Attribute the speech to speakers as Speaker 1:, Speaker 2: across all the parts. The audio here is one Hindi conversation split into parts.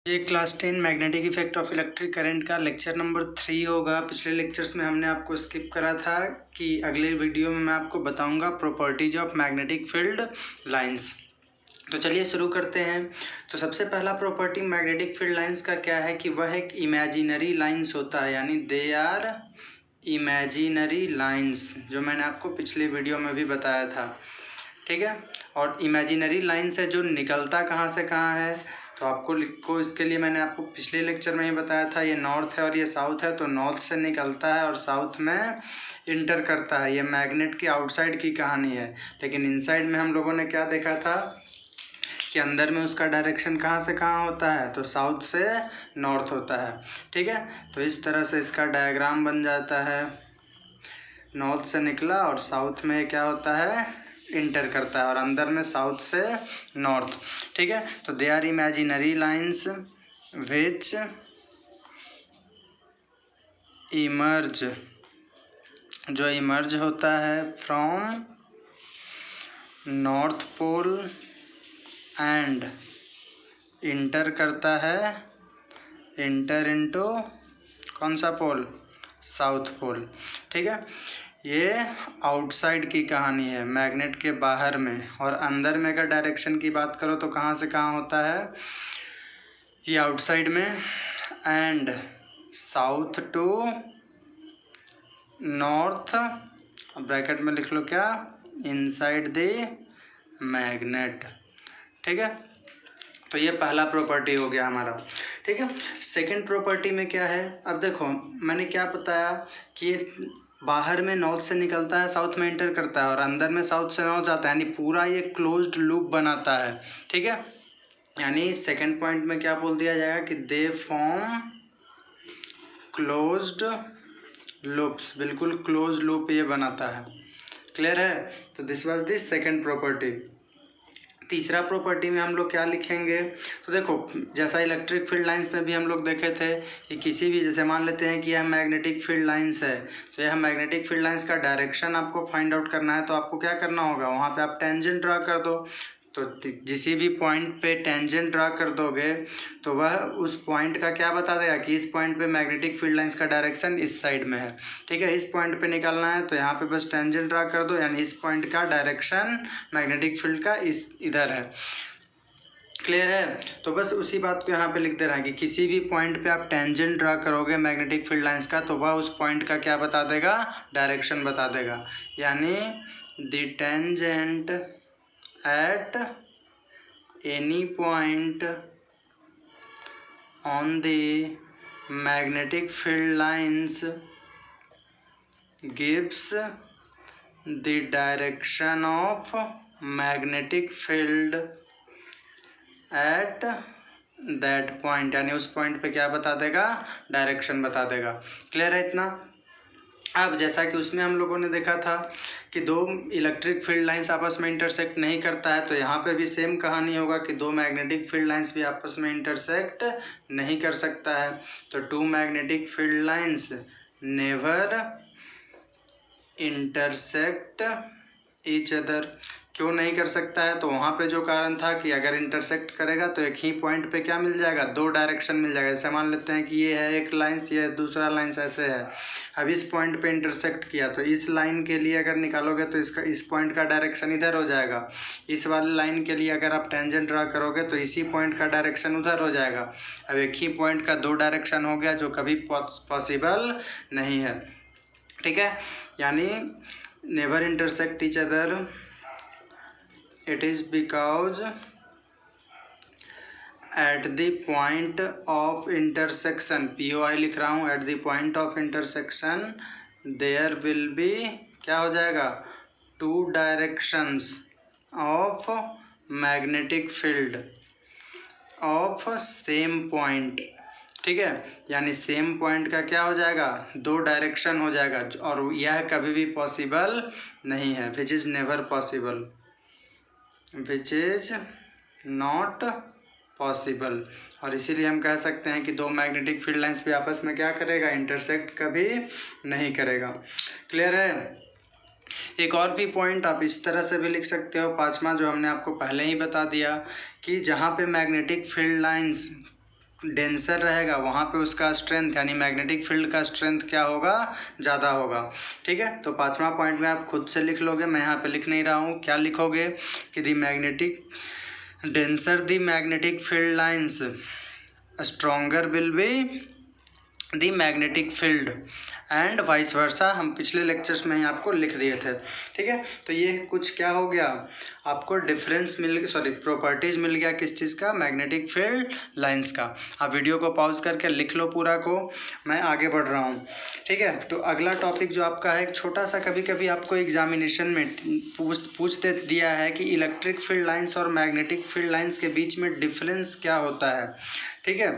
Speaker 1: ये class 10 magnetic effect of electric current का लेक्चर नंबर 3 होगा। पिछले लेक्चर्स में हमने आपको स्किप करा था कि अगले वीडियो में मैं आपको बताऊंगा properties of magnetic field lines. तो चलिए शुरू करते हैं। तो सबसे पहला प्रॉपर्टी मैग्नेटिक फील्ड लाइंस का क्या है कि वह एक इमेजिनरी लाइंस होता है, यानी दे आर इमेजिनरी लाइंस, जो मैंने आपको पिछले वीडियो में भी बताया था। ठीक है, और इमेजिनरी लाइंस है जो निकलता कहाँ से कहाँ है, तो आपको इसके लिए मैंने आपको पिछले लेक्चर में ही बताया था। ये नॉर्थ है और ये साउथ है, तो नॉर्थ से निकलता है और साउथ में इंटर करता है। ये मैग्नेट की आउटसाइड की कहानी है, लेकिन इनसाइड में हम लोगों ने क्या देखा था कि अंदर में उसका डायरेक्शन कहाँ से कहाँ होता है, तो साउथ से नॉर्थ होता है। ठीक है, तो इस तरह से इसका डायग्राम बन जाता है। नॉर्थ से निकला और साउथ में क्या होता है, इंटर करता है, और अंदर में साउथ से नॉर्थ। ठीक है, तो they are imaginary lines which emerge, जो इमर्ज होता है from north pole and enter करता है, इंटर इनटू कौन सा पोल, साउथ पोल। ठीक है, ये आउटसाइड की कहानी है, मैग्नेट के बाहर में। और अंदर में अगर डायरेक्शन की बात करो तो कहाँ से कहाँ होता है, ये आउटसाइड में and south to north, bracket में लिख लो क्या, इनसाइड द मैग्नेट। ठीक है, तो ये पहला प्रॉपर्टी हो गया हमारा। ठीक है, सेकंड प्रॉपर्टी में क्या है, अब देखो मैंने क्या बताया कि बाहर में नॉर्थ से निकलता है, साउथ में एंटर करता है, और अंदर में साउथ से नॉर्थ जाता है, यानी पूरा ये क्लोज्ड लूप बनाता है। ठीक है, यानी सेकंड पॉइंट में क्या बोल दिया जाएगा कि दे फॉर्म क्लोज्ड लूप्स, बिल्कुल क्लोज लूप ये बनाता है। क्लियर है, तो this was this second property. तीसरा प्रॉपर्टी में हम लोग क्या लिखेंगे, तो देखो जैसा इलेक्ट्रिक फील्ड लाइंस में भी हम लोग देखे थे कि किसी भी, जैसे मान लेते हैं कि यह मैग्नेटिक फील्ड लाइंस है, तो यह मैग्नेटिक फील्ड लाइंस का डायरेक्शन आपको फाइंड आउट करना है। तो आपको क्या करना होगा, वहाँ पे आप टेंजेंट ड्रा कर दो। तो जिस भी पॉइंट पे टेंजेंट ड्रा कर दोगे तो वह उस पॉइंट का क्या बता देगा कि इस पॉइंट पे मैग्नेटिक फील्ड लाइंस का डायरेक्शन इस साइड में है। ठीक है, इस पॉइंट पे निकलना है तो यहाँ पे बस टेंजेंट ड्रा कर दो, यानी इस पॉइंट का डायरेक्शन मैग्नेटिक फील्ड का इस इधर है। क्लियर है, तो बस उसी बात को यहाँ पे लिख दे रहा है कि किसी भी पॉइंट पे आप टेंजेंट ड्रा करोगे मैग्नेटिक फील्ड लाइंस का, तो वह उस पॉइंट का क्या बता देगा, डायरेक्शन बता देगा। यानी the tangent at any point on the magnetic field lines gives the direction of magnetic field at that point, यानी उस पॉइंट पे क्या बता देगा, डायरेक्शन बता देगा। क्लियर है इतना। अब जैसा कि उसमें हम लोगों ने देखा था कि दो इलेक्ट्रिक फील्ड लाइंस आपस में इंटरसेक्ट नहीं करता है, तो यहाँ पे भी सेम कहानी होगा कि दो मैग्नेटिक फील्ड लाइंस भी आपस में इंटरसेक्ट नहीं कर सकता है। तो two magnetic field lines never intersect each other. क्यों नहीं कर सकता है, तो वहाँ पे जो कारण था कि अगर इंटरसेक्ट करेगा तो एक ही पॉइंट पे क्या मिल जाएगा, दो डायरेक्शन मिल जाएगा। जैसे मान लेते हैं कि ये है एक लाइन्स, ये दूसरा लाइन्स ऐसे है। अब इस पॉइंट पे इंटरसेक्ट किया तो इस लाइन के लिए अगर निकालोगे तो इसका इस पॉइंट का डायरेक्शन इधर हो जाएगा। इस वाली लाइन के लिए अगर आप टेंजेंट ड्रा करोगे तो इसी पॉइंट का डायरेक्शन उधर हो जाएगा। अब एक ही पॉइंट का दो डायरेक्शन हो गया, जो कभी पॉसिबल नहीं है। ठीक है, यानी never intersect each other, it is because at the point of intersection, POI लिख रहा हूँ, at the point of intersection there will be क्या हो जाएगा, two directions of magnetic field of same point। ठीक है, यानी सेम पॉइंट का क्या हो जाएगा, दो डायरेक्शन हो जाएगा, और यह कभी भी पॉसिबल नहीं है, which is never possible, which is not possible. और इसीलिए हम कह सकते हैं कि दो मैग्नेटिक फील्ड लाइंस भी आपस में क्या करेगा, इंटरसेक्ट कभी नहीं करेगा। क्लियर है। एक और भी पॉइंट आप इस तरह से भी लिख सकते हो, पांचवा, जो हमने आपको पहले ही बता दिया कि जहाँ पे मैग्नेटिक फील्ड लाइंस डेंसर रहेगा वहाँ पे उसका स्ट्रेंथ यानी मैग्नेटिक फील्ड का स्ट्रेंथ क्या होगा, ज़्यादा होगा। ठीक है, तो 5वां पॉइंट में आप खुद से लिख लोगे, मैं यहाँ पे लिख नहीं रहा हूँ। क्या लिखोगे कि the magnetic denser the magnetic field lines stronger will be the magnetic field and vice versa. हम पिछले लेक्चर्स में ही आपको लिख दिए थे। ठीक है, तो ये कुछ क्या हो गया, आपको डिफरेंस प्रॉपर्टीज़ मिल गया किस चीज़ का, मैग्नेटिक फील्ड लाइंस का। आप वीडियो को पॉज करके लिख लो पूरा को, मैं आगे बढ़ रहा हूँ। ठीक है, तो अगला टॉपिक जो आपका है एक छोटा सा, कभी कभी आपको एग्जामिनेशन में पूछ दे दिया है कि इलेक्ट्रिक फील्ड लाइंस और मैग्नेटिक फील्ड लाइंस के बीच में डिफरेंस क्या होता है। ठीक है,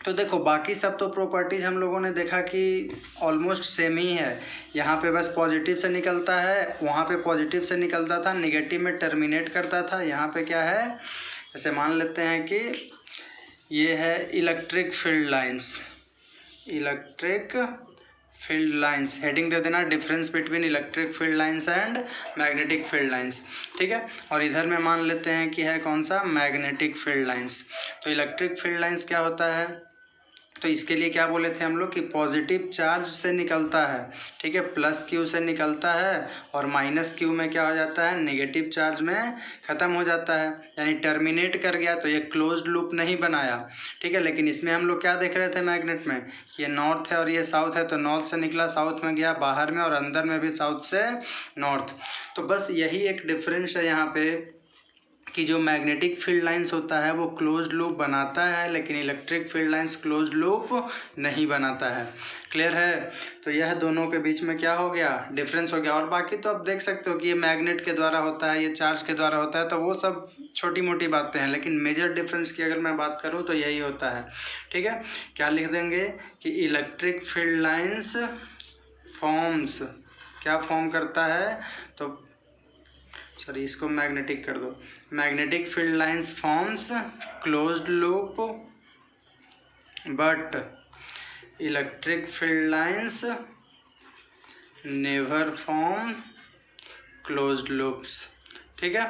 Speaker 1: तो देखो बाकी सब तो प्रॉपर्टीज़ हम लोगों ने देखा कि ऑलमोस्ट सेम ही है। यहाँ पे बस पॉजिटिव से निकलता है, वहाँ पे पॉजिटिव से निकलता था, नेगेटिव में टर्मिनेट करता था। यहाँ पे क्या है, जैसे मान लेते हैं कि ये है electric field lines, electric field lines, heading दे देना difference between electric field lines and magnetic field lines. ठीक है, और इधर में मान लेते हैं कि है कौन सा, मैग्नेटिक फील्ड लाइंस। तो इलेक्ट्रिक फील्ड लाइंस क्या होता है, तो इसके लिए क्या बोले थे हम लोग कि पॉजिटिव चार्ज से निकलता है। ठीक है, प्लस क्यू से निकलता है और माइनस क्यू में क्या हो जाता है, नेगेटिव चार्ज में ख़त्म हो जाता है, यानी टर्मिनेट कर गया। तो ये क्लोज्ड लूप नहीं बनाया। ठीक है, लेकिन इसमें हम लोग क्या देख रहे थे मैग्नेट में, ये नॉर्थ है और ये साउथ है, तो नॉर्थ से निकला साउथ में गया बाहर में, और अंदर में भी साउथ से नॉर्थ। तो बस यही एक डिफरेंस है यहाँ पे कि जो मैग्नेटिक फील्ड लाइंस होता है वो क्लोज्ड लूप बनाता है, लेकिन electric field lines closed loop नहीं बनाता है। क्लियर है, तो यह दोनों के बीच में क्या हो गया, डिफरेंस हो गया। और बाकी तो आप देख सकते हो कि ये मैग्नेट के द्वारा होता है, ये चार्ज के द्वारा होता है, तो वो सब छोटी मोटी बातें हैं, लेकिन मेजर डिफरेंस की अगर मैं बात करूँ तो यही होता है। ठीक है, क्या लिख देंगे कि इलेक्ट्रिक फील्ड लाइंस फॉर्म्स, क्या फॉर्म करता है, तो सॉरी इसको मैग्नेटिक कर दो, magnetic field lines forms closed loop but electric field lines never form closed loops. ठीक है,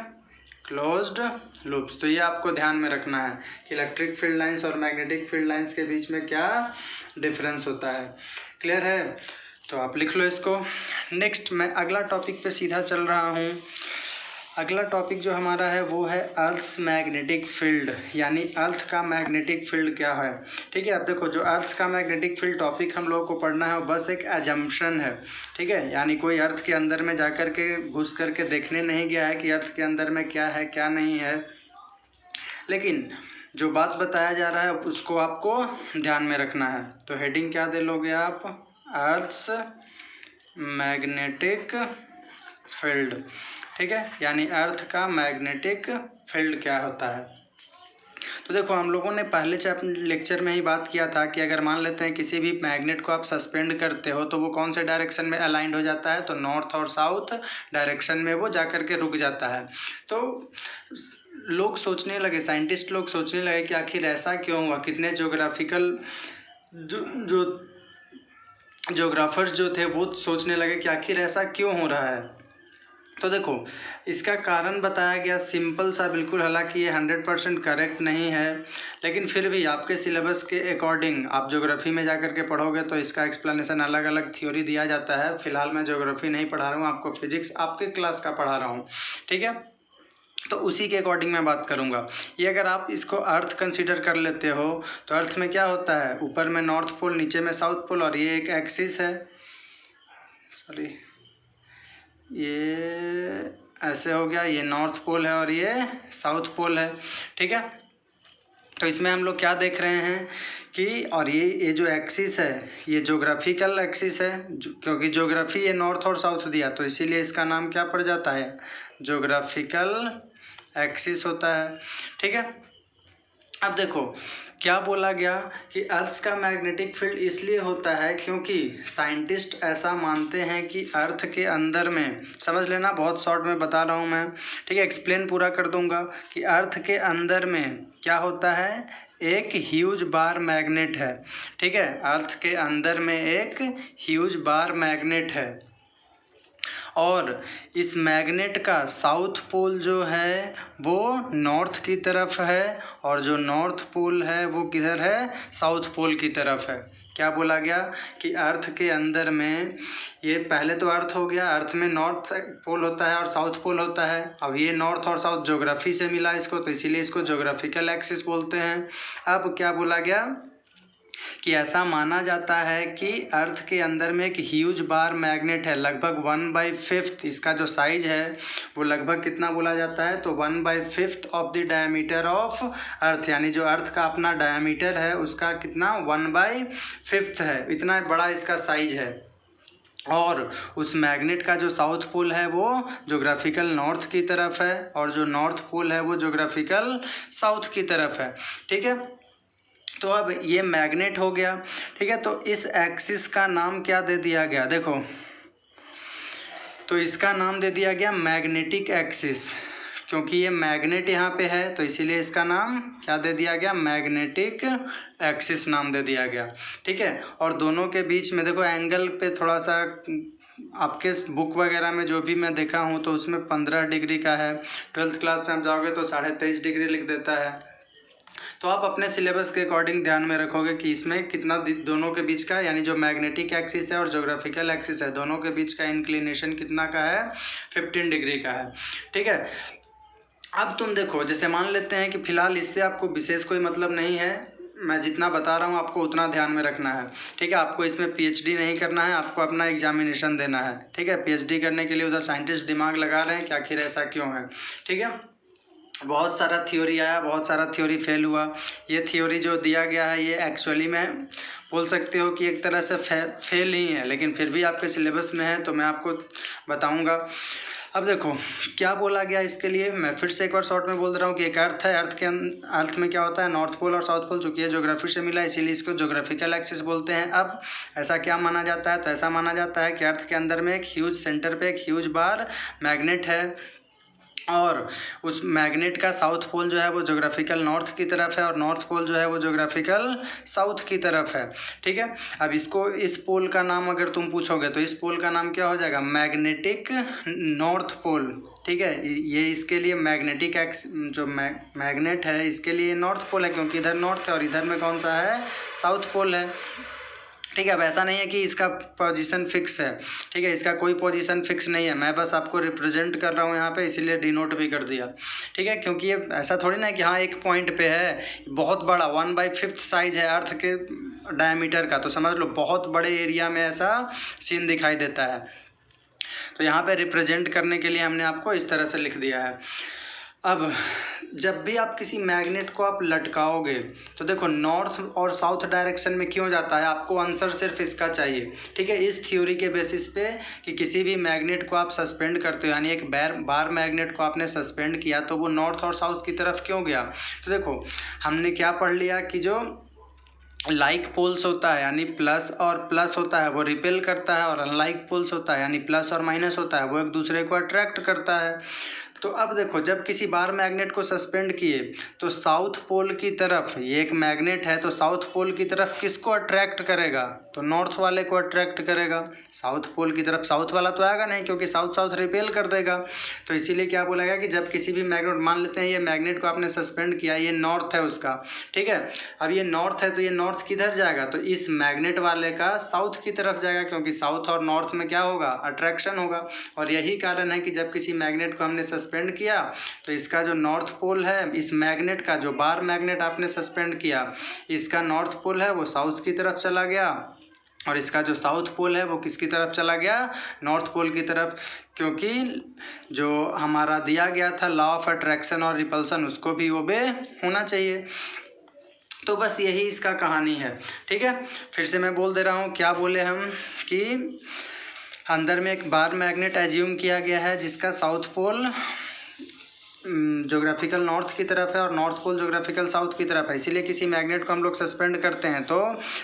Speaker 1: क्लोज्ड लूप्स। तो ये आपको ध्यान में रखना है कि इलेक्ट्रिक फील्ड लाइंस और मैग्नेटिक फील्ड लाइंस के बीच में क्या डिफरेंस होता है। क्लियर है, तो आप लिख लो इसको। नेक्स्ट मैं अगला टॉपिक पे सीधा चल रहा हूँ। अगला टॉपिक जो हमारा है वो है अर्थ्स मैग्नेटिक फील्ड, यानी अर्थ का मैग्नेटिक फील्ड क्या है। ठीक है, अब देखो जो अर्थ का मैग्नेटिक फील्ड टॉपिक हम लोगों को पढ़ना है वो बस एक एजम्पशन है। ठीक है, यानी कोई अर्थ के अंदर में जाकर के घुस करके देखने नहीं गया है कि अर्थ के अंदर में क्या है क्या नहीं है, लेकिन जो बात बताया जा रहा है उसको आपको ध्यान में रखना है। तो हेडिंग क्या दे लोगे आप, अर्थ्स मैग्नेटिक फील्ड। ठीक है, यानी अर्थ का मैग्नेटिक फील्ड क्या होता है। तो देखो हम लोगों ने पहले लेक्चर में ही बात किया था कि अगर मान लेते हैं किसी भी मैग्नेट को आप सस्पेंड करते हो तो वो कौन से डायरेक्शन में अलाइंड हो जाता है, तो नॉर्थ और साउथ डायरेक्शन में वो जा कर के रुक जाता है। तो लोग सोचने लगे, साइंटिस्ट लोग सोचने लगे कि आखिर ऐसा क्यों हुआ, कितने जोग्राफिकल जो जोग्राफर्स जो थे वो सोचने लगे कि आखिर ऐसा क्यों हो रहा है। तो देखो इसका कारण बताया गया सिंपल सा बिल्कुल, हालांकि ये 100% करेक्ट नहीं है, लेकिन फिर भी आपके सिलेबस के अकॉर्डिंग आप ज्योग्राफी में जाकर के पढ़ोगे तो इसका एक्सप्लेनेशन अलग अलग थ्योरी दिया जाता है। फिलहाल मैं ज्योग्राफी नहीं पढ़ा रहा हूँ, आपको फिजिक्स आपके क्लास का पढ़ा रहा हूँ। ठीक है, तो उसी के अकॉर्डिंग मैं बात करूँगा। ये अगर आप इसको अर्थ कंसीडर कर लेते हो तो अर्थ में क्या होता है, ऊपर में नॉर्थ पोल, नीचे में साउथ पोल, और ये एक एक्सिस है, सॉरी ये ऐसे हो गया, ये नॉर्थ पोल है और ये साउथ पोल है। ठीक है, तो इसमें हम लोग क्या देख रहे हैं कि, और ये जो एक्सिस है ये ज्योग्राफिकल एक्सिस है, क्योंकि ज्योग्राफी ये नॉर्थ और साउथ दिया तो इसीलिए इसका नाम क्या पड़ जाता है, ज्योग्राफिकल एक्सिस होता है। ठीक है, अब देखो क्या बोला गया कि अर्थ का मैग्नेटिक फील्ड इसलिए होता है क्योंकि साइंटिस्ट ऐसा मानते हैं कि अर्थ के अंदर में, समझ लेना बहुत शॉर्ट में बता रहा हूँ मैं, ठीक है, एक्सप्लेन पूरा कर दूंगा कि अर्थ के अंदर में क्या होता है, एक ह्यूज बार मैग्नेट है। ठीक है, अर्थ के अंदर में एक ह्यूज बार मैग्नेट है और इस मैग्नेट का साउथ पोल जो है वो नॉर्थ की तरफ है और जो नॉर्थ पोल है वो किधर है, साउथ पोल की तरफ है। क्या बोला गया कि अर्थ के अंदर में, ये पहले तो अर्थ हो गया, अर्थ में नॉर्थ पोल होता है और साउथ पोल होता है। अब ये नॉर्थ और साउथ ज्योग्राफी से मिला इसको, तो इसीलिए इसको ज्योग्राफिकल एक्सिस बोलते हैं। अब क्या बोला गया कि ऐसा माना जाता है कि अर्थ के अंदर में एक ह्यूज बार मैग्नेट है, लगभग 1/5 इसका जो साइज है वो लगभग कितना बोला जाता है, तो 1/5 of the diameter of earth, यानी जो अर्थ का अपना डायमीटर है उसका कितना 1/5 है, इतना बड़ा इसका साइज है। और उस मैग्नेट का जो साउथ पोल है वो ज्योग्राफिकल नॉर्थ की तरफ है और जो नॉर्थ पोल है वो ज्योग्राफिकल साउथ की तरफ है। ठीक है, तो अब ये मैग्नेट हो गया। ठीक है, तो इस एक्सिस का नाम क्या दे दिया गया, देखो, तो इसका नाम दे दिया गया मैग्नेटिक एक्सिस, क्योंकि ये मैग्नेट यहाँ पे है तो इसीलिए इसका नाम क्या दे दिया गया, मैग्नेटिक एक्सिस नाम दे दिया गया। ठीक है, और दोनों के बीच में देखो एंगल पे थोड़ा सा, आपके बुक वगैरह में जो भी मैं देखा हूँ तो उसमें 15 डिग्री का है, 12th क्लास में आप जाओगे तो 23.5 डिग्री लिख देता है। तो आप अपने सिलेबस के अकॉर्डिंग ध्यान में रखोगे कि इसमें कितना दोनों के बीच का, यानी जो मैग्नेटिक एक्सिस है और ज्योग्राफिकल एक्सिस है, दोनों के बीच का इंक्लिनेशन कितना का है, 15 डिग्री का है। ठीक है, अब तुम देखो, जैसे मान लेते हैं कि फ़िलहाल इससे आपको विशेष कोई मतलब नहीं है, मैं जितना बता रहा हूँ आपको उतना ध्यान में रखना है। ठीक है, आपको इसमें पीएचडी नहीं करना है, आपको अपना एग्जामिनेशन देना है। ठीक है, पीएचडी करने के लिए उधर साइंटिस्ट दिमाग लगा रहे हैं कि आखिर ऐसा क्यों है। ठीक है, बहुत सारा थ्योरी आया, बहुत सारा थ्योरी फेल हुआ। ये थ्योरी जो दिया गया है ये एक्चुअली में बोल सकते हो कि एक तरह से फेल ही है, लेकिन फिर भी आपके सिलेबस में है तो मैं आपको बताऊंगा। अब देखो क्या बोला गया इसके लिए, मैं फिर से एक बार शॉर्ट में बोल रहा हूँ कि एक अर्थ है, अर्थ में क्या होता है, नॉर्थ पोल और साउथ पोल, चूँकि ये ज्योग्राफी से मिला इसीलिए इसको ज्योग्राफिकल एक्सिस बोलते हैं। अब ऐसा क्या माना जाता है, तो ऐसा माना जाता है कि अर्थ के अंदर में एक ह्यूज सेंटर पे एक ह्यूज बार मैग्नेट है और उस मैग्नेट का साउथ पोल जो है वो ज्योग्राफिकल नॉर्थ की तरफ है और नॉर्थ पोल जो है वो ज्योग्राफिकल साउथ की तरफ है। ठीक है, अब इसको, इस पोल का नाम अगर तुम पूछोगे तो इस पोल का नाम क्या हो जाएगा, मैग्नेटिक नॉर्थ पोल। ठीक है, ये इसके लिए मैग्नेटिक जो मैग्नेट है इसके लिए नॉर्थ पोल है, क्योंकि इधर नॉर्थ है और इधर में कौन सा है, साउथ पोल है। ठीक है, अब ऐसा नहीं है कि इसका पोजीशन फिक्स है। ठीक है, इसका कोई पोजीशन फिक्स नहीं है, मैं बस आपको रिप्रेजेंट कर रहा हूँ यहाँ पे, इसीलिए डिनोट भी कर दिया। ठीक है, क्योंकि ये ऐसा थोड़ी ना है कि हाँ एक पॉइंट पे है, बहुत बड़ा 1/5 साइज है अर्थ के डायमीटर का, तो समझ लो बहुत बड़े एरिया में ऐसा सीन दिखाई देता है। तो यहाँ पे रिप्रेजेंट करने के लिए हमने आपको इस तरह से लिख दिया है। अब जब भी आप किसी मैग्नेट को आप लटकाओगे तो देखो नॉर्थ और साउथ डायरेक्शन में क्यों जाता है, आपको आंसर सिर्फ इसका चाहिए। ठीक है, इस थ्योरी के बेसिस पे कि किसी भी मैग्नेट को आप सस्पेंड करते हो, यानी एक बार मैग्नेट को आपने सस्पेंड किया तो वो नॉर्थ और साउथ की तरफ क्यों गया। तो देखो हमने क्या पढ़ लिया कि जो लाइक पोल्स होता है, यानी प्लस और प्लस होता है वो रिपेल करता है, और अनलाइक पोल्स होता है यानी प्लस और माइनस होता है वो एक दूसरे को अट्रैक्ट करता है। तो अब देखो जब किसी बार मैग्नेट को सस्पेंड किए तो साउथ पोल की तरफ, ये एक मैग्नेट है तो साउथ पोल की तरफ किसको अट्रैक्ट करेगा, तो नॉर्थ वाले को अट्रैक्ट करेगा। साउथ पोल की तरफ साउथ वाला तो आएगा नहीं, क्योंकि साउथ साउथ रिपेल कर देगा। तो इसीलिए क्या बोला गया कि जब किसी भी मैग्नेट, मान लेते हैं ये मैग्नेट को आपने सस्पेंड किया, ये नॉर्थ है उसका, ठीक है, अब ये नॉर्थ है तो ये नॉर्थ किधर जाएगा, तो इस मैग्नेट वाले का साउथ की तरफ जाएगा, क्योंकि साउथ और नॉर्थ में क्या होगा, अट्रैक्शन होगा। और यही कारण है कि जब किसी मैग्नेट को हमने सस्पेंड किया तो इसका जो नॉर्थ पोल है, इस मैग्नेट का जो बार मैग्नेट आपने सस्पेंड किया, इसका नॉर्थ पोल है वो साउथ की तरफ चला गया और इसका जो साउथ पोल है वो किसकी तरफ चला गया, नॉर्थ पोल की तरफ, क्योंकि जो हमारा दिया गया था लॉ ऑफ अट्रैक्शन और रिपल्सन उसको भी ओबे होना चाहिए। तो बस यही इसका कहानी है। ठीक है, फिर से मैं बोल दे रहा हूँ, क्या बोले हम कि अंदर में एक बार मैग्नेट एज्यूम किया गया है जिसका साउथ पोल ज्योग्राफिकल नॉर्थ की तरफ है और नॉर्थ पोल ज्योग्राफिकल साउथ की तरफ है। इसीलिए किसी मैग्नेट को हम लोग सस्पेंड करते हैं तो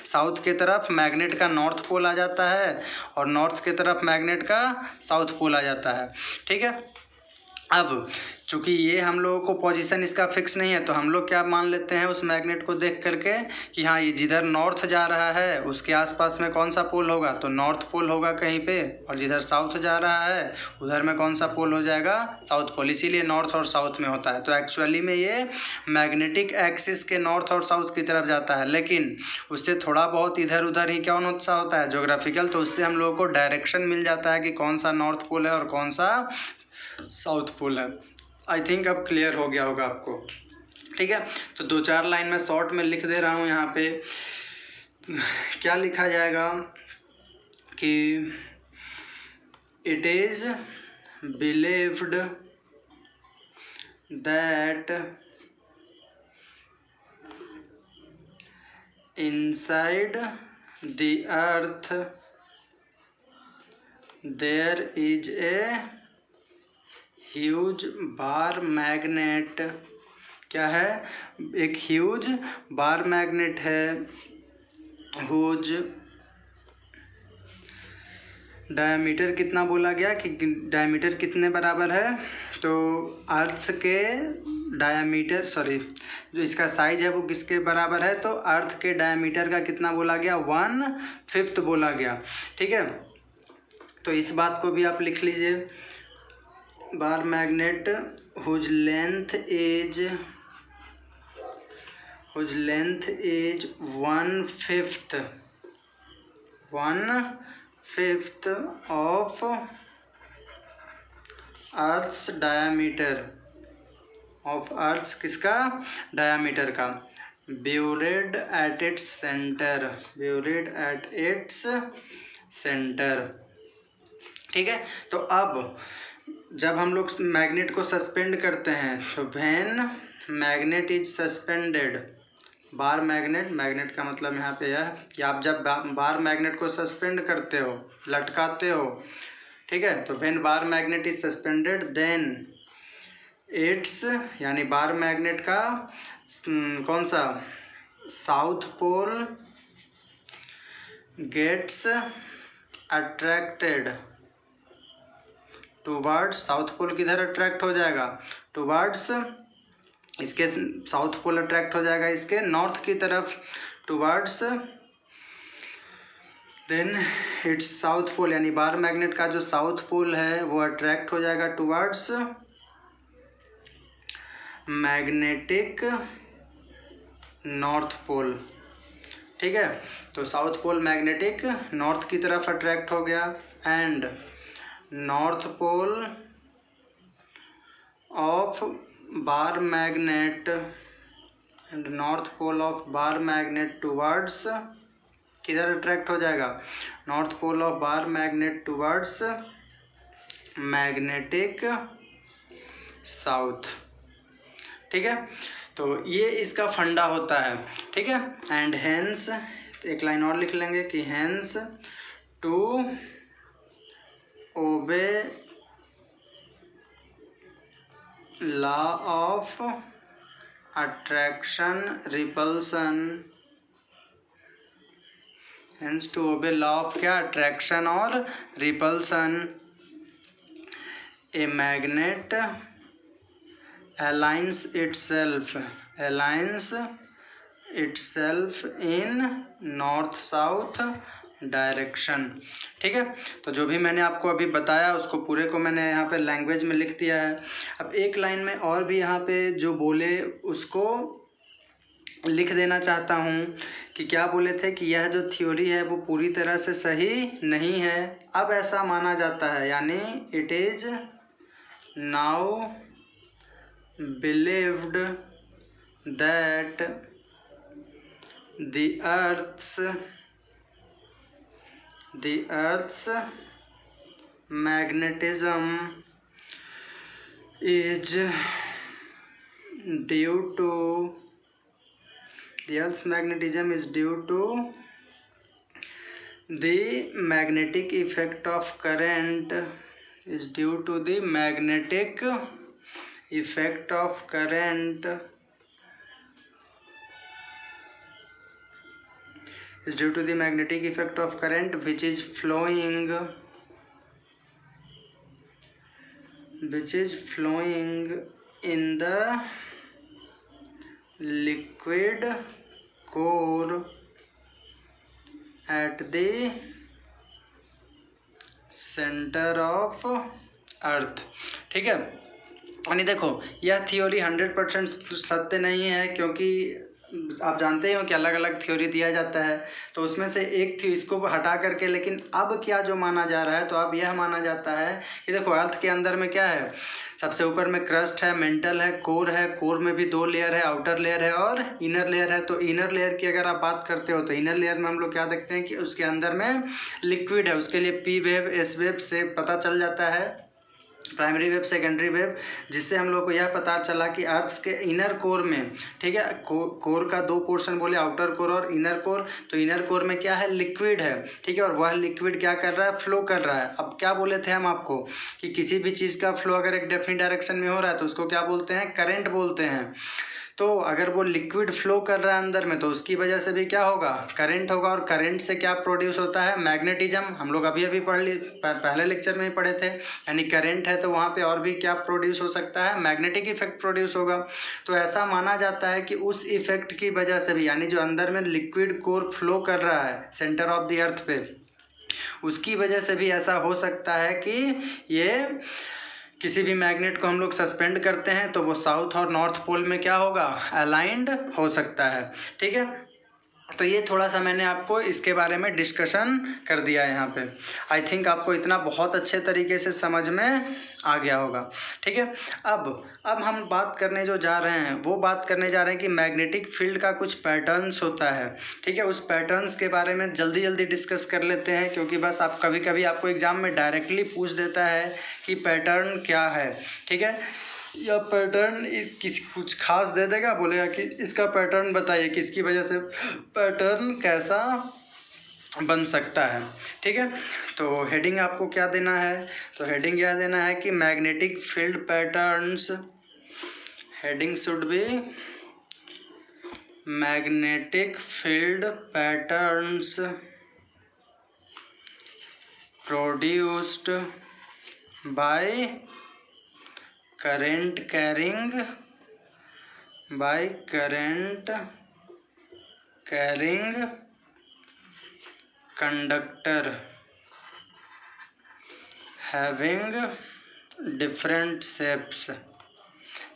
Speaker 1: साउथ की तरफ मैग्नेट का नॉर्थ पोल आ जाता है और नॉर्थ की तरफ मैग्नेट का साउथ पोल आ जाता है। ठीक है, अब चूँकि ये हम लोगों को पोजीशन इसका फिक्स नहीं है, तो हम लोग क्या मान लेते हैं उस मैग्नेट को देख करके कि हाँ ये जिधर नॉर्थ जा रहा है उसके आसपास में कौन सा पोल होगा, तो नॉर्थ पोल होगा कहीं पे, और जिधर साउथ जा रहा है उधर में कौन सा पोल हो जाएगा, साउथ पोल। इसीलिए नॉर्थ और साउथ में होता है। तो एक्चुअली में ये मैग्नेटिक एक्सिस के नॉर्थ और साउथ की तरफ जाता है, लेकिन उससे थोड़ा बहुत इधर उधर ही क्या होता है, ज्योग्राफिकल। तो उससे हम लोगों को डायरेक्शन मिल जाता है कि कौन सा नॉर्थ पोल है और कौन सा साउथ पोल है। आई थिंक अब क्लियर हो गया होगा आपको, ठीक है। तो 2-4 लाइन में शॉर्ट में लिख दे रहा हूँ। यहाँ पे क्या लिखा जाएगा कि it is believed that inside the earth there is a huge bar magnet. क्या है, एक ह्यूज बार मैग्नेट है, हुज डायमीटर कितना बोला गया कि डायमीटर कितने बराबर है, तो अर्थ के डायमीटर, जो इसका साइज है वो किसके बराबर है, तो अर्थ के डायमीटर का कितना बोला गया, 1/5 बोला गया, ठीक है। तो इस बात को भी आप लिख लीजिए, bar magnet whose length is 1/5 of earth's diameter, of earth's किसका, डायमीटर का, ब्यूरेड एट इट्स सेंटर, ठीक है। तो अब जब हम लोग मैग्नेट को सस्पेंड करते हैं, तो when magnet is suspended, bar magnet का मतलब यहाँ पे है कि आप जब बार मैग्नेट को सस्पेंड करते हो, लटकाते हो, ठीक है, तो when bar magnet is suspended then its, यानी बार मैग्नेट का कौन सा, south pole gets attracted towards, south pole किधर अट्रैक्ट हो जाएगा, टूवर्ड्स, इसके साउथ पोल अट्रैक्ट हो जाएगा इसके नॉर्थ की तरफ, towards, then its south pole, यानी बार मैग्नेट का जो साउथ पोल है वो अट्रैक्ट हो जाएगा टूवर्ड्स मैग्नेटिक नॉर्थ पोल, ठीक है। तो साउथ पोल मैग्नेटिक नॉर्थ की तरफ अट्रैक्ट हो गया, and north pole of bar magnet, and north pole of bar magnet towards, किधर अट्रैक्ट हो जाएगा, north pole of bar magnet towards magnetic south, ठीक है। तो ये इसका फंडा होता है, ठीक है। एंड हेंस, एक लाइन और लिख लेंगे कि hence to obey law of attraction repulsion, hence to obey law of क्या, attraction और repulsion, a magnet aligns itself in north south direction, ठीक है। तो जो भी मैंने आपको अभी बताया उसको पूरे को मैंने यहाँ पे लैंग्वेज में लिख दिया है। अब एक लाइन में और भी यहाँ पे जो बोले उसको लिख देना चाहता हूँ कि क्या बोले थे कि यह जो थ्योरी है वो पूरी तरह से सही नहीं है, अब ऐसा माना जाता है, यानी it is now believed that the earth's magnetism is due to the magnetic effect of current, is due to the magnetic effect of current, is due to the magnetic effect of current which is flowing in the liquid core at the center of अर्थ। ठीक है, यानी देखो यह थ्योरी 100% सत्य नहीं है, क्योंकि आप जानते हो कि अलग अलग थ्योरी दिया जाता है, तो उसमें से एक थी इसको हटा करके, लेकिन अब क्या जो माना जा रहा है, तो अब यह माना जाता है कि देखो अर्थ के अंदर में क्या है, सबसे ऊपर में क्रस्ट है, मेंटल है, कोर में भी 2 लेयर है, आउटर लेयर है और इनर लेयर है। तो इनर लेयर की अगर आप बात करते हो तो इनर लेयर में हम लोग क्या देखते हैं कि उसके अंदर में लिक्विड है, उसके लिए पी वेव एस वेव से पता चल जाता है, प्राइमरी वेव सेकेंडरी वेव, जिससे हम लोग को यह पता चला कि अर्थ के इनर कोर में, ठीक है, कोर का 2 पोर्शन बोले, आउटर कोर और इनर कोर। तो इनर कोर में क्या है, लिक्विड है, ठीक है, और वह लिक्विड क्या कर रहा है, फ्लो कर रहा है। अब क्या बोले थे हम आपको कि किसी भी चीज़ का फ्लो अगर एक डेफिनेट डायरेक्शन में हो रहा है तो उसको क्या बोलते हैं, करंट बोलते हैं। तो अगर वो लिक्विड फ्लो कर रहा है अंदर में, तो उसकी वजह से भी क्या होगा, करंट होगा, और करंट से क्या प्रोड्यूस होता है, मैग्नेटिज्म। हम लोग अभी पढ़ लिए, पहले लेक्चर में ही पढ़े थे, यानी करंट है तो वहाँ पे और भी क्या प्रोड्यूस हो सकता है, मैग्नेटिक इफेक्ट प्रोड्यूस होगा। तो ऐसा माना जाता है कि उस इफेक्ट की वजह से भी, यानी जो अंदर में लिक्विड कोर फ्लो कर रहा है सेंटर ऑफ द अर्थ पे, उसकी वजह से भी ऐसा हो सकता है कि ये किसी भी मैग्नेट को हम लोग सस्पेंड करते हैं तो वो साउथ और नॉर्थ पोल में क्या होगा, अलाइंड हो सकता है। ठीक है, तो ये थोड़ा सा मैंने आपको इसके बारे में डिस्कशन कर दिया है यहाँ पे। आई थिंक आपको इतना बहुत अच्छे तरीके से समझ में आ गया होगा। ठीक है, अब हम बात करने जो जा रहे हैं, वो बात करने जा रहे हैं कि मैग्नेटिक फील्ड का कुछ पैटर्न्स होता है। ठीक है, उस पैटर्न्स के बारे में जल्दी डिस्कस कर लेते हैं, क्योंकि बस आप कभी कभी आपको एग्ज़ाम में डायरेक्टली पूछ देता है कि पैटर्न क्या है। ठीक है, या पैटर्न किसी कुछ खास दे देगा, बोलेगा कि इसका पैटर्न बताइए, किसकी वजह से पैटर्न कैसा बन सकता है। ठीक है, तो हेडिंग आपको क्या देना है, तो हेडिंग यह देना है कि magnetic field patterns, heading should be magnetic field patterns produced by current carrying conductor having different shapes,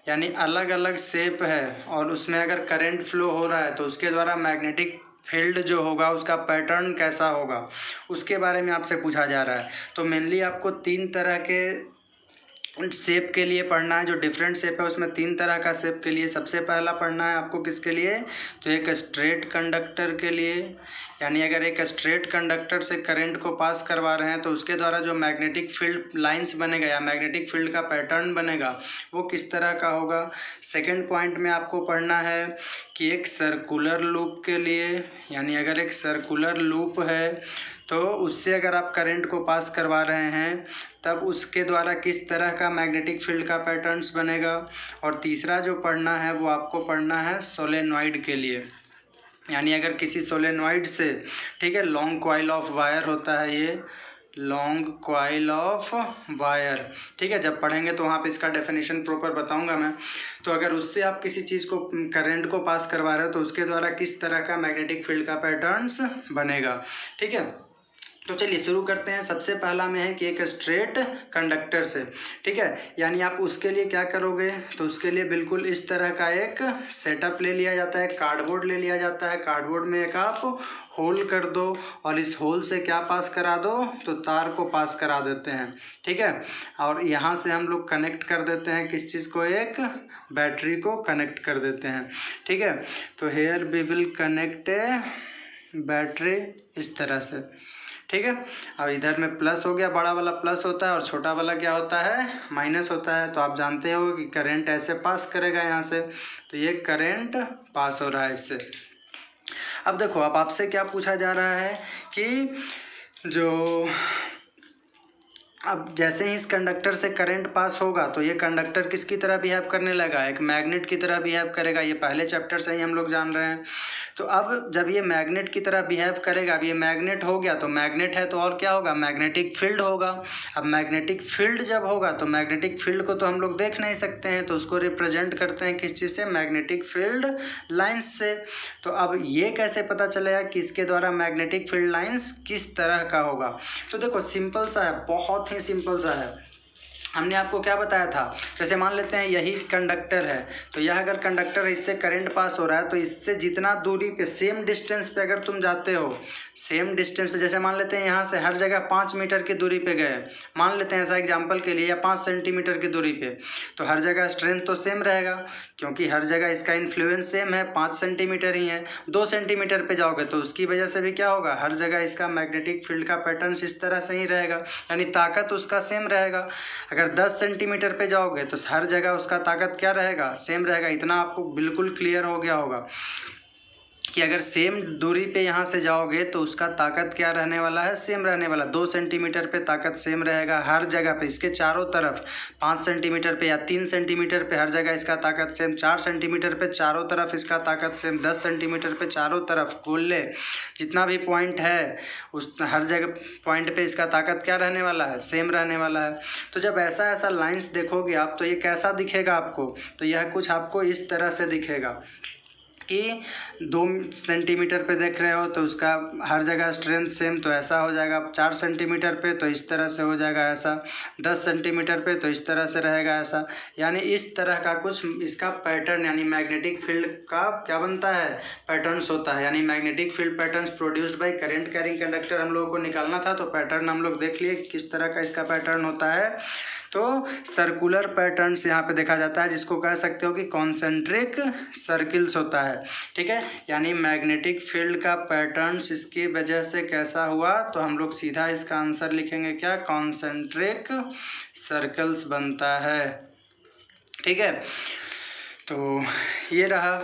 Speaker 1: यानी अलग अलग शेप है और उसमें अगर करंट फ्लो हो रहा है तो उसके द्वारा मैग्नेटिक फील्ड जो होगा उसका पैटर्न कैसा होगा, उसके बारे में आपसे पूछा जा रहा है। तो मेनली आपको 3 तरह के शेप के लिए पढ़ना है, जो डिफरेंट शेप है उसमें 3 तरह का शेप के लिए सबसे पहला पढ़ना है आपको किसके लिए, तो एक स्ट्रेट कंडक्टर के लिए, यानी अगर एक स्ट्रेट कंडक्टर से करंट को पास करवा रहे हैं तो उसके द्वारा जो मैग्नेटिक फील्ड लाइंस बनेगा या मैग्नेटिक फील्ड का पैटर्न बनेगा वो किस तरह का होगा। सेकंड पॉइंट में आपको पढ़ना है कि एक सर्कुलर लूप के लिए, यानी अगर एक सर्कुलर लूप है तो उससे अगर आप करंट को पास करवा रहे हैं तब उसके द्वारा किस तरह का मैग्नेटिक फील्ड का पैटर्न्स बनेगा। और तीसरा जो पढ़ना है वो आपको पढ़ना है सोलेनॉइड के लिए, यानी अगर किसी सोलेनॉइड से, ठीक है, लॉन्ग कॉइल ऑफ वायर होता है, ये लॉन्ग कॉइल ऑफ वायर, ठीक है, जब पढ़ेंगे तो वहाँ पे इसका डेफिनेशन प्रॉपर बताऊंगा मैं। तो अगर उससे आप किसी चीज़ को करंट को पास करवा रहे हो तो उसके द्वारा किस तरह का मैग्नेटिक फील्ड का पैटर्न्स बनेगा। ठीक है, तो चलिए शुरू करते हैं। सबसे पहला में है कि एक स्ट्रेट कंडक्टर से, ठीक है, यानी आप उसके लिए क्या करोगे, तो उसके लिए बिल्कुल इस तरह का एक सेटअप ले लिया जाता है, कार्डबोर्ड ले लिया जाता है। कार्डबोर्ड में एक आप होल कर दो और इस होल से क्या पास करा दो, तो तार को पास करा देते हैं। ठीक है, और यहाँ से हम लोग कनेक्ट कर देते हैं किस चीज़ को, एक बैटरी को कनेक्ट कर देते हैं। ठीक है, तो here we will connect a battery इस तरह से। ठीक है, और इधर में प्लस हो गया, बड़ा वाला प्लस होता है और छोटा वाला क्या होता है, माइनस होता है। तो आप जानते हो कि करंट ऐसे पास करेगा यहाँ से, तो ये करंट पास हो रहा है इससे। अब देखो, अब आपसे क्या पूछा जा रहा है कि जो अब जैसे ही इस कंडक्टर से करंट पास होगा तो ये कंडक्टर किसकी तरह बिहेव करने लगा, एक मैग्नेट की तरह बिहेव करेगा। ये पहले चैप्टर से ही हम लोग जान रहे हैं। तो अब जब ये मैग्नेट की तरह बिहेव करेगा, अब ये मैग्नेट हो गया तो मैग्नेट है तो और क्या होगा, मैग्नेटिक फील्ड होगा। अब मैग्नेटिक फील्ड जब होगा तो मैग्नेटिक फील्ड को तो हम लोग देख नहीं सकते हैं, तो उसको रिप्रेजेंट करते हैं किस चीज़ से, मैग्नेटिक फील्ड लाइंस से। तो अब ये कैसे पता चलेगा कि इसके द्वारा मैग्नेटिक फील्ड लाइंस किस तरह का होगा। तो देखो सिंपल सा है, बहुत ही सिंपल सा है। हमने आपको क्या बताया था, जैसे मान लेते हैं यही कंडक्टर है, तो यह अगर कंडक्टर है, इससे करंट पास हो रहा है, तो इससे जितना दूरी पे सेम डिस्टेंस पे अगर तुम जाते हो, सेम डिस्टेंस पे, जैसे मान लेते हैं यहाँ से हर जगह 5 मीटर की दूरी पे गए, मान लेते हैं ऐसा एग्जांपल के लिए, या 5 सेंटीमीटर की दूरी पे, तो हर जगह स्ट्रेंथ तो सेम रहेगा, क्योंकि हर जगह इसका इन्फ्लुएंस सेम है, 5 सेंटीमीटर ही है। 2 सेंटीमीटर पे जाओगे तो उसकी वजह से भी क्या होगा, हर जगह इसका मैग्नेटिक फील्ड का पैटर्न इस तरह से ही रहेगा, यानी ताकत उसका सेम रहेगा। अगर 10 सेंटीमीटर पे जाओगे तो हर जगह उसका ताकत क्या रहेगा, सेम रहेगा। इतना आपको बिल्कुल क्लियर हो गया होगा कि अगर सेम दूरी पे यहाँ से जाओगे तो उसका ताकत क्या रहने वाला है, सेम रहने वाला। 2 सेंटीमीटर पे ताकत सेम रहेगा हर जगह पे, इसके चारों तरफ 5 सेंटीमीटर पे या 3 सेंटीमीटर पे हर जगह इसका ताकत सेम, 4 सेंटीमीटर पे चारों तरफ इसका ताकत सेम, 10 सेंटीमीटर पे चारों तरफ कुल जितना भी पॉइंट है उस हर जगह पॉइंट पे इसका ताकत क्या रहने वाला है, सेम रहने वाला है। तो जब ऐसा ऐसा लाइंस देखोगे आप तो ये कैसा दिखेगा आपको, तो यह कुछ आपको इस तरह से दिखेगा कि 2 सेंटीमीटर पे देख रहे हो तो उसका हर जगह स्ट्रेंथ सेम, तो ऐसा हो जाएगा। 4 सेंटीमीटर पे तो इस तरह से हो जाएगा ऐसा, 10 सेंटीमीटर पे तो इस तरह से रहेगा ऐसा, यानी इस तरह का कुछ इसका पैटर्न, यानी मैग्नेटिक फील्ड का क्या बनता है, पैटर्न्स होता है। यानी magnetic field patterns produced by current carrying conductor हम लोगों को निकालना था, तो पैटर्न हम लोग देख लिए किस तरह का इसका पैटर्न होता है। तो सर्कुलर पैटर्न्स यहाँ पे देखा जाता है, जिसको कह सकते हो कि कॉन्सेंट्रिक सर्किल्स होता है, ठीक है। यानी मैग्नेटिक फील्ड का पैटर्न्स इसकी वजह से कैसा हुआ, तो हम लोग सीधा इसका आंसर लिखेंगे क्या, कॉन्सेंट्रिक सर्कल्स बनता है, ठीक है। तो ये रहा,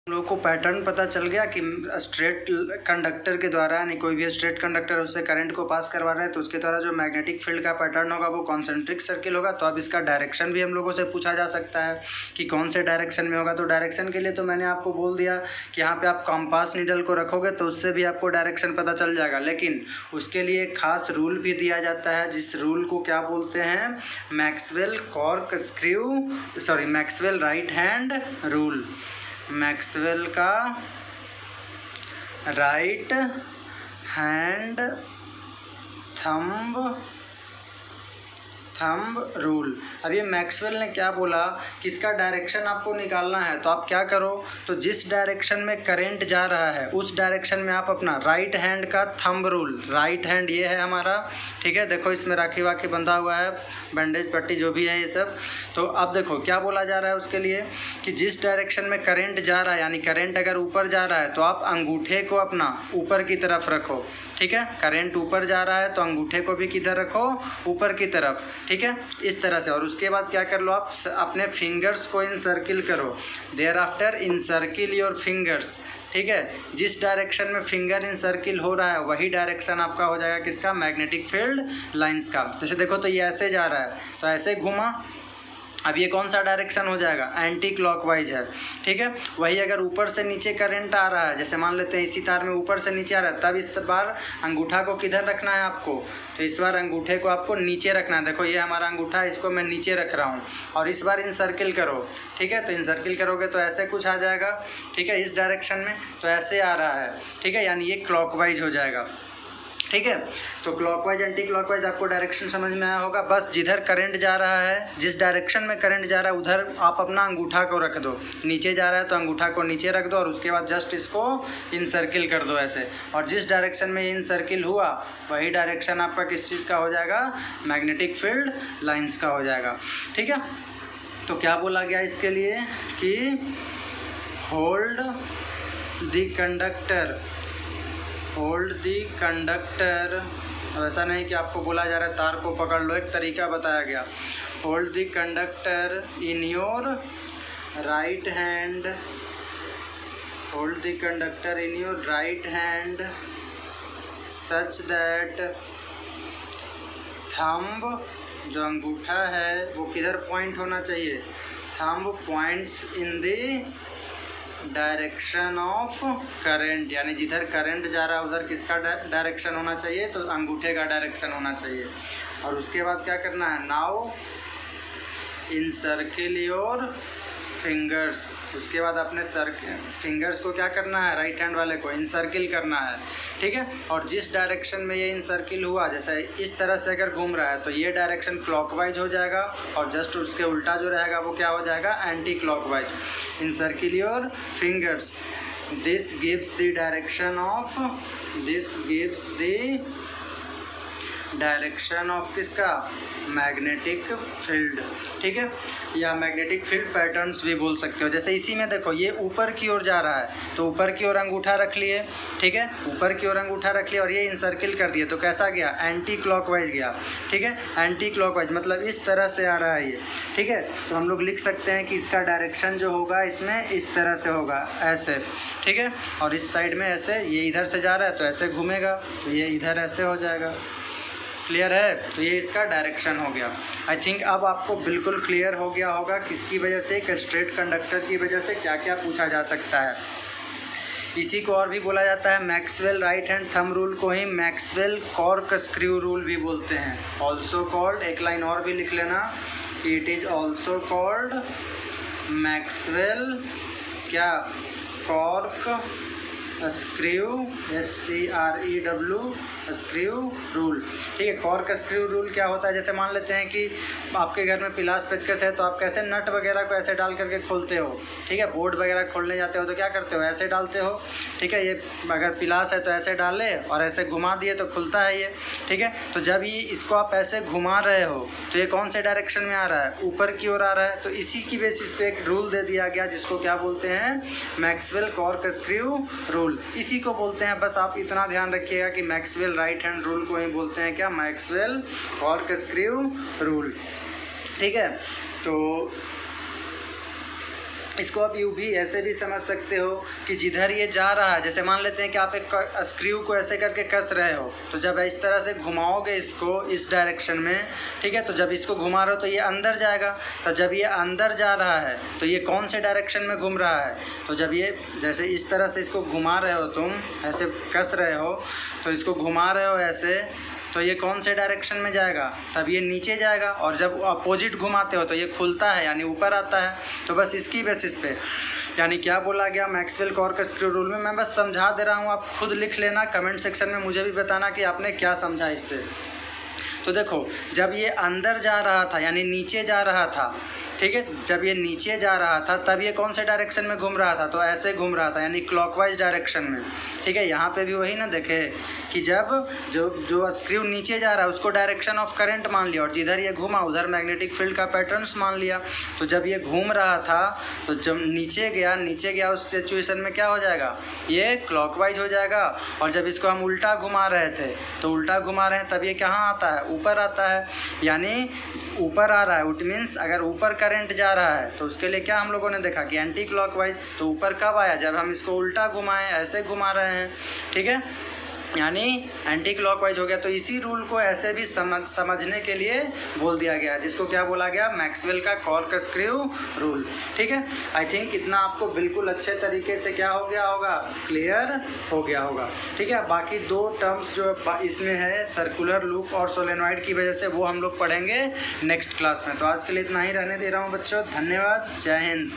Speaker 1: हम लोग को पैटर्न पता चल गया कि स्ट्रेट कंडक्टर के द्वारा, यानी कोई भी स्ट्रेट कंडक्टर उससे करंट को पास करवा रहे हैं तो उसके द्वारा जो मैग्नेटिक फील्ड का पैटर्न होगा वो कॉन्सेंट्रिक सर्किल होगा। तो अब इसका डायरेक्शन भी हम लोगों से पूछा जा सकता है कि कौन से डायरेक्शन में होगा। तो डायरेक्शन के लिए तो मैंने आपको बोल दिया कि यहाँ पर आप कॉम्पास नीडल को रखोगे तो उससे भी आपको डायरेक्शन पता चल जाएगा, लेकिन उसके लिए एक खास रूल भी दिया जाता है, जिस रूल को क्या बोलते हैं, Maxwell cork screw, sorry Maxwell right hand rule. Maxwell का राइट हैंड थंब रूल। अब ये मैक्सवेल ने क्या बोला कि इसका डायरेक्शन आपको निकालना है, तो आप क्या करो, तो जिस डायरेक्शन में करंट जा रहा है उस डायरेक्शन में आप अपना राइट हैंड का थंब रूल, राइट हैंड ये है हमारा, ठीक है, देखो इसमें राखी वाखी बंधा हुआ है, बैंडेज पट्टी जो भी है ये सब। तो अब देखो क्या बोला जा रहा है उसके लिए कि जिस डायरेक्शन में करंट जा रहा है, यानी करंट अगर ऊपर जा रहा है तो आप अंगूठे को अपना ऊपर की तरफ रखो, ठीक है। करंट ऊपर जा रहा है तो अंगूठे को भी किधर रखो, ऊपर की तरफ, ठीक है, इस तरह से। और उसके बाद क्या कर लो, आप अपने फिंगर्स को इनसर्किल करो, there after incircle your fingers, ठीक है। जिस डायरेक्शन में फिंगर इनसर्किल हो रहा है वही डायरेक्शन आपका हो जाएगा किसका, मैग्नेटिक फील्ड लाइंस का। जैसे देखो तो ये ऐसे जा रहा है तो ऐसे घूमा, अब ये कौन सा डायरेक्शन हो जाएगा, एंटी क्लॉकवाइज है, ठीक है। वही अगर ऊपर से नीचे करंट आ रहा है, जैसे मान लेते हैं इसी तार में ऊपर से नीचे आ रहा है, तब इस बार अंगूठा को किधर रखना है आपको, तो इस बार अंगूठे को आपको नीचे रखना है। देखो ये हमारा अंगूठा है, इसको मैं नीचे रख रहा हूँ, और इस बार इनसर्किल करो, ठीक है। तो इनसर्किल करोगे तो ऐसे कुछ आ जाएगा, ठीक है, इस डायरेक्शन में, तो ऐसे आ रहा है, ठीक है, यानी ये क्लॉकवाइज हो जाएगा, ठीक है। तो क्लॉकवाइज एंटी क्लॉकवाइज आपको डायरेक्शन समझ में आया होगा। बस जिधर करंट जा रहा है, जिस डायरेक्शन में करंट जा रहा है उधर आप अपना अंगूठा को रख दो, नीचे जा रहा है तो अंगूठा को नीचे रख दो, और उसके बाद जस्ट इसको इनसर्किल कर दो ऐसे, और जिस डायरेक्शन में इनसर्किल हुआ वही डायरेक्शन आपका किस चीज़ का हो जाएगा, मैग्नेटिक फील्ड लाइंस का हो जाएगा, ठीक है। तो क्या बोला गया इसके लिए कि hold the conductor, hold the conductor. अब ऐसा नहीं कि आपको बोला जा रहा है तार को पकड़ लो, एक तरीका बताया गया, hold the conductor in your right hand, hold the conductor in your right hand such that thumb, जो अंगूठा है वो किधर पॉइंट होना चाहिए, thumb points in the direction of current, यानी जिधर करंट जा रहा है उधर किसका डायरेक्शन होना चाहिए, तो अंगूठे का डायरेक्शन होना चाहिए। और उसके बाद क्या करना है, नाउ इनसर्किल योर फिंगर्स, उसके बाद अपने फिंगर्स को क्या करना है, राइट हैंड वाले को इनसर्किल करना है, ठीक है। और जिस डायरेक्शन में ये इनसर्किल हुआ, जैसे इस तरह से अगर घूम रहा है तो ये डायरेक्शन क्लॉकवाइज हो जाएगा, और जस्ट उसके उल्टा जो रहेगा वो क्या हो जाएगा, anti clockwise. Encircle your fingers, this gives the direction of, this gives the direction of किसका, मैग्नेटिक फील्ड, ठीक है, या मैग्नेटिक फील्ड पैटर्न्स भी बोल सकते हो। जैसे इसी में देखो ये ऊपर की ओर जा रहा है तो ऊपर की ओर अंगूठा रख लिए, ठीक है, ऊपर की ओर अंगूठा रख लिया और ये इनसर्किल कर दिए तो कैसा गया, एंटी क्लॉकवाइज गया, ठीक है। एंटी क्लॉकवाइज मतलब इस तरह से आ रहा है ये, ठीक है। तो हम लोग लिख सकते हैं कि इसका डायरेक्शन जो होगा इसमें इस तरह से होगा, ऐसे, ठीक है। और इस साइड में ऐसे, ये इधर से जा रहा है तो ऐसे घूमेगा, तो ये इधर ऐसे हो जाएगा। क्लियर है, तो ये इसका डायरेक्शन हो गया। आई थिंक अब आपको बिल्कुल क्लियर हो गया होगा किसकी वजह से, एक स्ट्रेट कंडक्टर की वजह से क्या क्या पूछा जा सकता है। इसी को और भी बोला जाता है, Maxwell right hand thumb rule को ही मैक्सवेल कॉर्क स्क्रू रूल भी बोलते हैं। ऑल्सो कॉल्ड, एक लाइन और भी लिख लेना, it is also called Maxwell क्या, cork screw, SCREW screw rule, ठीक है। कॉर्क स्क्रू रूल क्या होता है, जैसे मान लेते हैं कि आपके घर में पिलास पेचकस है तो आप कैसे नट वगैरह को ऐसे डाल करके खोलते हो, ठीक है। बोर्ड वगैरह खोलने जाते हो तो क्या करते हो, ऐसे डालते हो, ठीक है। ये अगर पिलास है तो ऐसे डाले और ऐसे घुमा दिए तो खुलता है ये, ठीक है। तो जब ये इसको आप ऐसे घुमा रहे हो तो ये कौन से डायरेक्शन में आ रहा है, ऊपर की ओर आ रहा है। तो इसी की बेसिस पे एक रूल दे दिया गया जिसको क्या बोलते हैं, मैक्सवेल कॉर्क स्क्रू रूल, इसी को बोलते हैं। बस आप इतना ध्यान रखिएगा कि मैक्सवेल राइट हैंड रूल को ही बोलते हैं क्या, मैक्सवेल कॉर्क स्क्रू रूल, ठीक है। तो इसको आप यूँ भी ऐसे भी समझ सकते हो कि जिधर ये जा रहा है, जैसे मान लेते हैं कि आप एक स्क्रू को ऐसे करके कस रहे हो, तो जब इस तरह से घुमाओगे इसको इस डायरेक्शन में, ठीक है, तो जब इसको घुमा रहे हो तो ये अंदर जाएगा। तो जब ये अंदर जा रहा है तो ये कौन से डायरेक्शन में घूम रहा है, तो जब ये जैसे इस तरह से इसको घुमा रहे हो, तुम ऐसे कस रहे हो तो इसको घुमा रहे हो ऐसे, तो ये कौन से डायरेक्शन में जाएगा, तब ये नीचे जाएगा। और जब अपोजिट घुमाते हो तो ये खुलता है यानी ऊपर आता है। तो बस इसकी बेसिस पे यानी क्या बोला गया मैक्सवेल कॉर्क स्क्रू रूल में, मैं बस समझा दे रहा हूँ, आप खुद लिख लेना, कमेंट सेक्शन में मुझे भी बताना कि आपने क्या समझा इससे। तो देखो जब ये अंदर जा रहा था यानी नीचे जा रहा था, ठीक है, जब ये नीचे जा रहा था तब ये कौन से डायरेक्शन में घूम रहा था, तो ऐसे घूम रहा था यानी क्लॉकवाइज डायरेक्शन में, ठीक है। यहाँ पे भी वही ना देखे कि जब जो स्क्रू नीचे जा रहा है उसको डायरेक्शन ऑफ करंट मान लिया और जिधर ये घूमा उधर मैग्नेटिक फील्ड का पैटर्न्स मान लिया। तो जब ये घूम रहा था तो जब नीचे गया उस सिचुएशन में क्या हो जाएगा, ये क्लॉकवाइज हो जाएगा। और जब इसको हम उल्टा घुमा रहे थे तो उल्टा घुमा रहे हैं तब ये कहाँ आता है, ऊपर आता है, यानी ऊपर आ रहा है। इट मीन्स अगर ऊपर करंट जा रहा है तो उसके लिए क्या हम लोगों ने देखा कि एंटी क्लॉकवाइज। तो ऊपर कब आया, जब हम इसको उल्टा घुमाएं, ऐसे घुमा रहे हैं, ठीक है, यानी एंटी क्लॉकवाइज हो गया। तो इसी रूल को ऐसे भी समझने के लिए बोल दिया गया, जिसको क्या बोला गया, मैक्सवेल का कॉर्क स्क्रू रूल, ठीक है। आई थिंक इतना आपको बिल्कुल अच्छे तरीके से क्या हो गया होगा, क्लियर हो गया होगा, ठीक है। बाकी दो टर्म्स जो इसमें है सर्कुलर लूप और सोलेनॉइड की वजह से वो हम लोग पढ़ेंगे नेक्स्ट क्लास में। तो आज के लिए इतना ही रहने दे रहा हूँ बच्चों, धन्यवाद, जय हिंद।